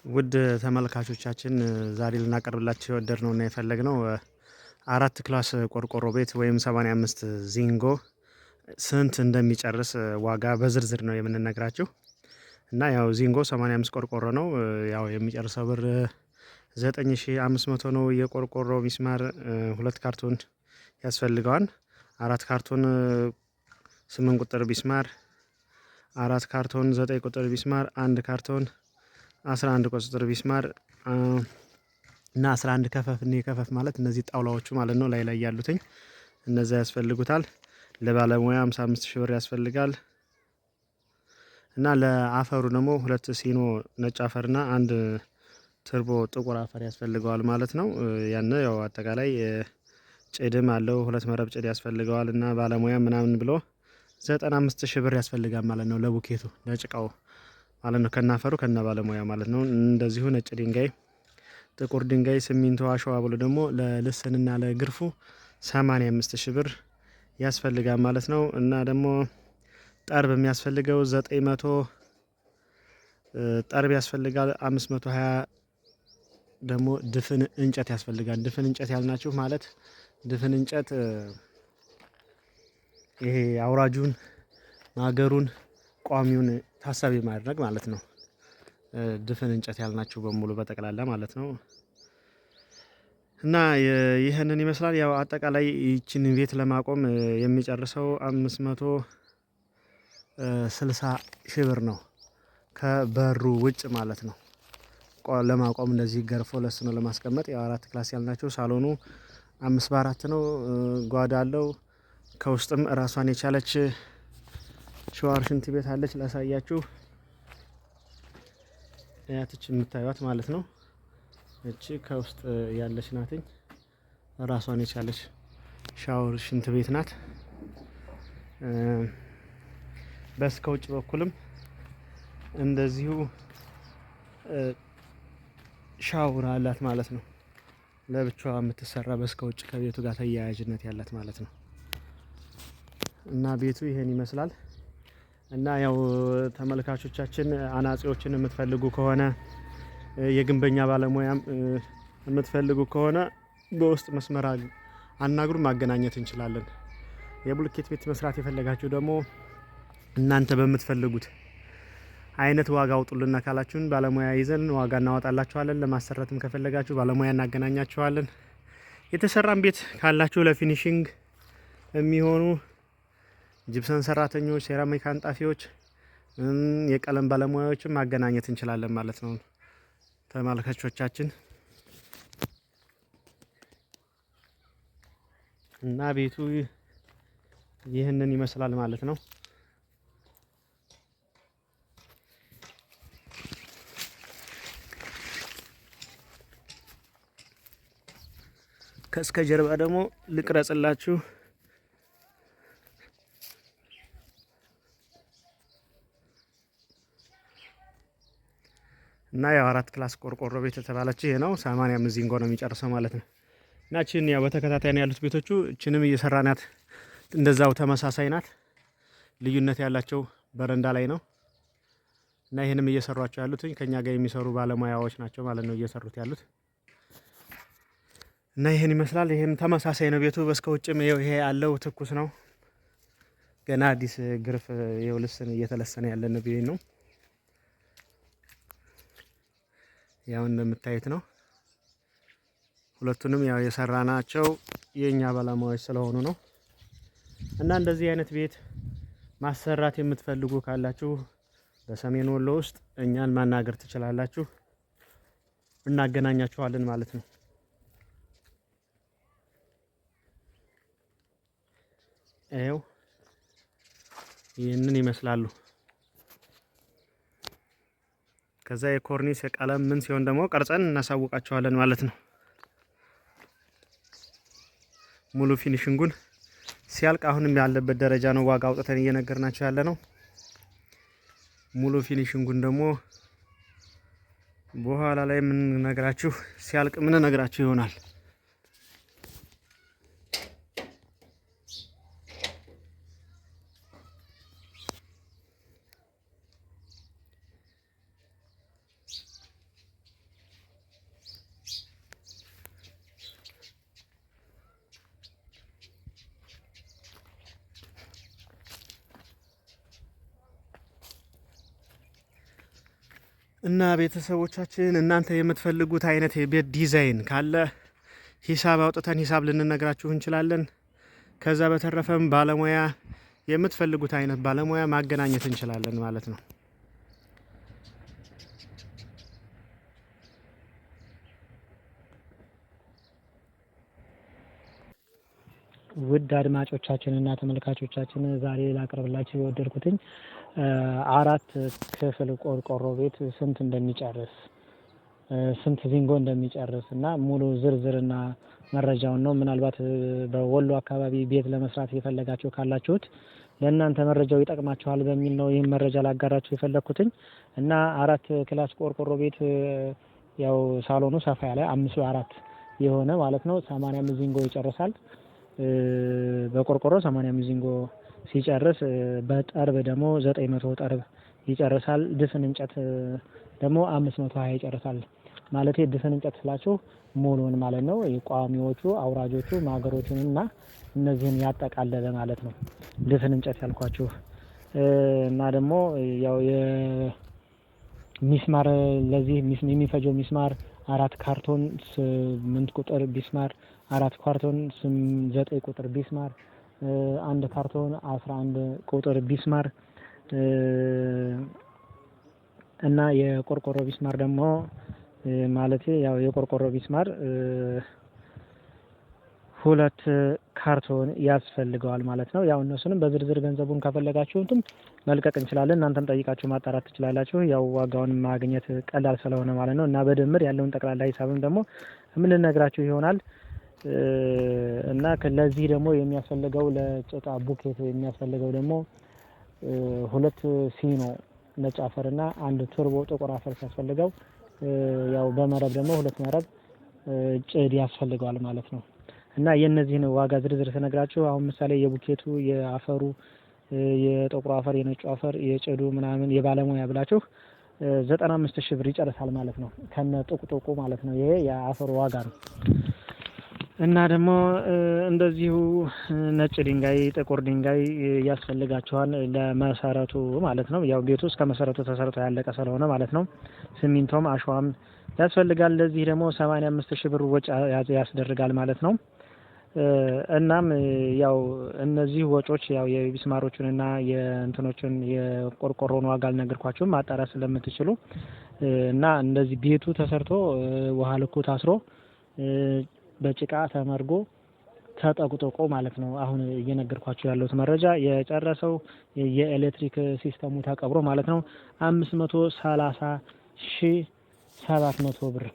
ውድ ተመልካቾቻችን ዛሬ ልናቀርብላችሁ የወደድነውና የፈለግነው አራት ክላስ ቆርቆሮ ቤት ወይም 85 ዚንጎ ስንት እንደሚጨርስ ዋጋ በዝርዝር ነው የምንነግራችሁ። እና ያው ዚንጎ 85 ቆርቆሮ ነው። ያው የሚጨርሰው ብር 9500 ነው። የቆርቆሮ ሚስማር 2 ካርቶን ያስፈልገዋል። 4 ካርቶን 8 ቁጥር ቢስማር፣ 4 ካርቶን 9 ቁጥር ቢስማር፣ 1 ካርቶን 11 ቁጥር ቢስማር እና 11 ከፈፍ ነው። ከፈፍ ማለት እነዚህ ጣውላዎቹ ማለት ነው፣ ላይ ያሉትኝ እነዛ ያስፈልጉታል። ለባለሙያ 55000 ብር ያስፈልጋል። እና ለአፈሩ ደግሞ 2 ሲኖ ነጭ አፈርና 1 ትርቦ ጥቁር አፈር ያስፈልገዋል ማለት ነው። ያን ያው አጠቃላይ ጭድም አለው 2 መረብ ጭድ ያስፈልገዋል እና ባለሙያ ምናምን ብሎ 95000 ብር ያስፈልጋል ማለት ነው። ለቡኬቱ ለጭቃው ማለት ነው፣ ከናፈሩ ከና ባለሙያ ማለት ነው። እንደዚሁ ነጭ ድንጋይ፣ ጥቁር ድንጋይ፣ ሲሚንቶ፣ አሸዋ ብሎ ደግሞ ለልስንና ለግርፉ 85000 ብር ያስፈልጋል ማለት ነው። እና ደግሞ ጠርብ የሚያስፈልገው 900 ጠርብ ያስፈልጋል። 520 ደግሞ ድፍን እንጨት ያስፈልጋል። ድፍን እንጨት ያልናችሁ ማለት ድፍን እንጨት ይሄ አውራጁን ማገሩን ቋሚውን ታሳቢ ማድረግ ማለት ነው። ድፍን እንጨት ያልናችሁ በሙሉ በጠቅላላ ማለት ነው። እና ይህንን ይመስላል። ያው አጠቃላይ ይችን ቤት ለማቆም የሚጨርሰው 560,000 ብር ነው፣ ከበሩ ውጭ ማለት ነው። ለማቆም እንደዚህ ገርፎ ለስኖ ለማስቀመጥ ያው 4 ክላስ ያልናቸው ሳሎኑ 5 በ4 ነው። ጓዳ አለው። ከውስጥም ራሷን የቻለች ሸዋር ሽንት ቤት አለች። ላሳያችሁ፣ ያትች የምታዩት ማለት ነው። እቺ ከውስጥ ያለች ናትኝ። ራሷን የቻለች ሻወር ሽንት ቤት ናት። በስከ ውጭ በኩልም እንደዚሁ ሻወር አላት ማለት ነው። ለብቻዋ የምትሰራ በስከ ውጭ ከቤቱ ጋር ተያያዥነት ያላት ማለት ነው። እና ቤቱ ይሄን ይመስላል። እና ያው ተመልካቾቻችን አናጺዎችን የምትፈልጉ ከሆነ የግንበኛ ባለሙያም የምትፈልጉ ከሆነ በውስጥ መስመር አናግሩ፣ ማገናኘት እንችላለን። የብሎኬት ቤት መስራት የፈለጋችሁ ደግሞ እናንተ በምትፈልጉት አይነት ዋጋ አውጡልና ካላችሁን ባለሙያ ይዘን ዋጋ እናወጣላችኋለን። ለማሰራትም ከፈለጋችሁ ባለሙያ እናገናኛችኋለን። የተሰራም ቤት ካላችሁ ለፊኒሺንግ የሚሆኑ ጅብሰን ሰራተኞች፣ ሴራሚክ አንጣፊዎች፣ የቀለም ባለሙያዎችን ማገናኘት እንችላለን ማለት ነው ተመልካቾቻችን። እና ቤቱ ይህንን ይመስላል ማለት ነው። ከእስከ ጀርባ ደግሞ ልቅረጽላችሁ። እና ያው 4 ክላስ ቆርቆሮ ቤት የተባለችው ይሄ ነው። 85 ዚንጎ ነው የሚጨርሰው ማለት ነው። እና እቺን ያው በተከታታይ ነው ያሉት ቤቶቹ። እቺንም እየሰራናት እንደዛው ተመሳሳይ ናት። ልዩነት ያላቸው በረንዳ ላይ ነው። እና ይሄንም እየሰሯቸው ያሉት ከኛ ጋር የሚሰሩ ባለሙያዎች ናቸው ማለት ነው እየሰሩት ያሉት። እና ይሄን ይመስላል። ይሄም ተመሳሳይ ነው ቤቱ። በስከ ውጭም ይሄ ያለው ትኩስ ነው። ገና አዲስ ግርፍ የውልስን እየተለሰነ ያለን ቤት ነው። ያው እንደምታዩት ነው። ሁለቱንም ያው የሰራናቸው የኛ ባለሙያዎች ስለሆኑ ነው። እና እንደዚህ አይነት ቤት ማሰራት የምትፈልጉ ካላችሁ በሰሜን ወሎ ውስጥ እኛን ማናገር ትችላላችሁ፣ እናገናኛችኋለን ማለት ነው። ይሄው ይህንን ይመስላሉ። ከዛ የኮርኒስ የቀለም ምን ሲሆን ደግሞ ቀርጸን እናሳውቃቸዋለን ማለት ነው። ሙሉ ፊኒሽንጉን ሲያልቅ አሁንም ያለበት ደረጃ ነው ዋጋ አውጥተን እየነገርናቸው ያለ ነው። ሙሉ ፊኒሽንጉን ደግሞ በኋላ ላይ ምን ነግራችሁ ሲያልቅ ምን ነግራችሁ ይሆናል። እና ቤተሰቦቻችን እናንተ የምትፈልጉት አይነት የቤት ዲዛይን ካለ ሂሳብ አውጥተን ሂሳብ ልንነግራችሁ እንችላለን። ከዛ በተረፈም ባለሙያ የምትፈልጉት አይነት ባለሙያ ማገናኘት እንችላለን ማለት ነው። ውድ አድማጮቻችን እና ተመልካቾቻችን ዛሬ ላቀርብላችሁ የወደድኩትኝ 4 ክፍል ቆርቆሮ ቤት ስንት እንደሚጨርስ ስንት ዚንጎ እንደሚጨርስ እና ሙሉ ዝርዝርና መረጃውን ነው። ምናልባት በወሎ አካባቢ ቤት ለመስራት የፈለጋችሁ ካላችሁት ለእናንተ መረጃው ይጠቅማችኋል በሚል ነው ይህን መረጃ ላጋራችሁ የፈለኩትኝ እና 4 ክላስ ቆርቆሮ ቤት ያው ሳሎኑ ሰፋ ያለ 5 የሆነ ማለት ነው 85 ዚንጎ ይጨርሳል። በቆርቆሮ 85 ዚንጎ ሲጨርስ በጠርብ ደግሞ 900 ጠርብ ይጨርሳል። ድፍን እንጨት ደግሞ 520 ይጨርሳል። ማለት ድፍን እንጨት ስላችሁ ሙሉን ማለት ነው። ቋሚዎቹ፣ አውራጆቹ፣ ማገሮቹንና እነዚህን ያጠቃለለ ማለት ነው ድፍን እንጨት ያልኳችሁ። እና ደግሞ ያው የሚስማር ለዚህ የሚፈጀው ሚስማር 4 ካርቶን 8 ቁጥር ቢስማር 4 ካርቶን 9 ቁጥር ቢስማር 1 ካርቶን 11 ቁጥር ቢስማር እና የቆርቆሮ ቢስማር ደግሞ ማለት ያው የቆርቆሮ ቢስማር 2 ካርቶን ያስፈልገዋል ማለት ነው። ያው እነሱንም በዝርዝር ገንዘቡን ከፈለጋችሁትም መልቀቅ እንችላለን። እናንተም ጠይቃችሁ ማጣራት ትችላላችሁ። ያው ዋጋውን ማግኘት ቀላል ስለሆነ ማለት ነው። እና በድምር ያለውን ጠቅላላ ሂሳብም ደግሞ የምንነግራችሁ ይሆናል። እና ለዚህ ደግሞ የሚያስፈልገው ለጭቃ ቡኬት የሚያስፈልገው ደግሞ 2 ሲኖ ነጭ አፈር እና 1 ቱርቦ ጥቁር አፈር ሲያስፈልገው ያው በመረብ ደግሞ 2 መረብ ጭድ ያስፈልገዋል ማለት ነው። እና የነዚህን ዋጋ ዝርዝር ስነግራችሁ አሁን ምሳሌ የቡኬቱ፣ የአፈሩ፣ የጥቁር አፈር፣ የነጩ አፈር፣ የጭዱ ምናምን የባለሙያ ብላችሁ 95,000 ብር ይጨርሳል ማለት ነው ከነ ጥቁጥቁ ማለት ነው። ይሄ የአፈሩ ዋጋ ነው። እና ደግሞ እንደዚሁ ነጭ ድንጋይ፣ ጥቁር ድንጋይ ያስፈልጋቸዋል ለመሰረቱ ማለት ነው። ያው ቤቱ እስከ መሰረቱ ተሰርቶ ያለቀ ስለሆነ ማለት ነው። ሲሚንቶም አሸዋም ያስፈልጋል። ለዚህ ደግሞ 85,000 ብር ወጪ ያስደርጋል ማለት ነው። እናም ያው እነዚህ ወጮች ያው የቢስማሮቹን እና የእንትኖቹን የቆርቆሮን ዋጋ አልነገርኳችሁም ማጣራት ስለምትችሉ እና እንደዚህ ቤቱ ተሰርቶ ውሃ ልኩ ታስሮ በጭቃ ተመርጎ ተጠቁጥቆ ማለት ነው። አሁን እየነገርኳችሁ ያለሁት መረጃ የጨረሰው የኤሌክትሪክ ሲስተሙ ተቀብሮ ማለት ነው 530,700 ብር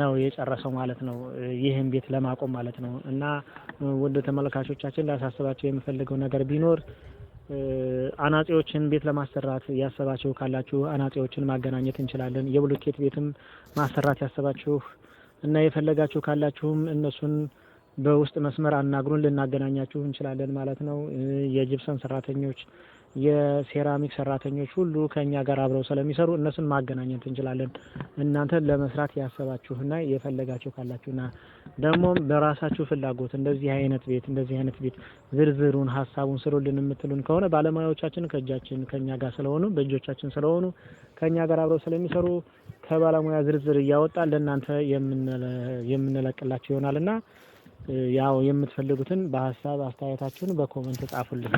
ነው የጨረሰው ማለት ነው። ይህን ቤት ለማቆም ማለት ነው። እና ወደ ተመልካቾቻችን ላሳስባችሁ የምፈልገው ነገር ቢኖር አናጺዎችን ቤት ለማሰራት ያሰባችሁ ካላችሁ አናጺዎችን ማገናኘት እንችላለን። የብሎኬት ቤትም ማሰራት ያሰባችሁ እና የፈለጋችሁ ካላችሁም እነሱን በውስጥ መስመር አናግሩን፣ ልናገናኛችሁ እንችላለን ማለት ነው። የጂፕሰም ሰራተኞች፣ የሴራሚክ ሰራተኞች ሁሉ ከኛ ጋር አብረው ስለሚሰሩ እነሱን ማገናኘት እንችላለን። እናንተ ለመስራት ያሰባችሁና የፈለጋችሁ ካላችሁና ደግሞ በራሳችሁ ፍላጎት እንደዚህ አይነት ቤት ዝርዝሩን ሀሳቡን ስሩልን የምትሉን ከሆነ ባለሙያዎቻችን ከኛ ጋር ስለሆኑ በእጆቻችን ስለሆኑ ከኛ ጋር አብረው ስለሚሰሩ ከባለሙያ ዝርዝር እያወጣን ለእናንተ የምንለቅላችሁ ይሆናልና ያው የምትፈልጉትን በሀሳብ አስተያየታችሁን በኮሜንት ጻፉልን።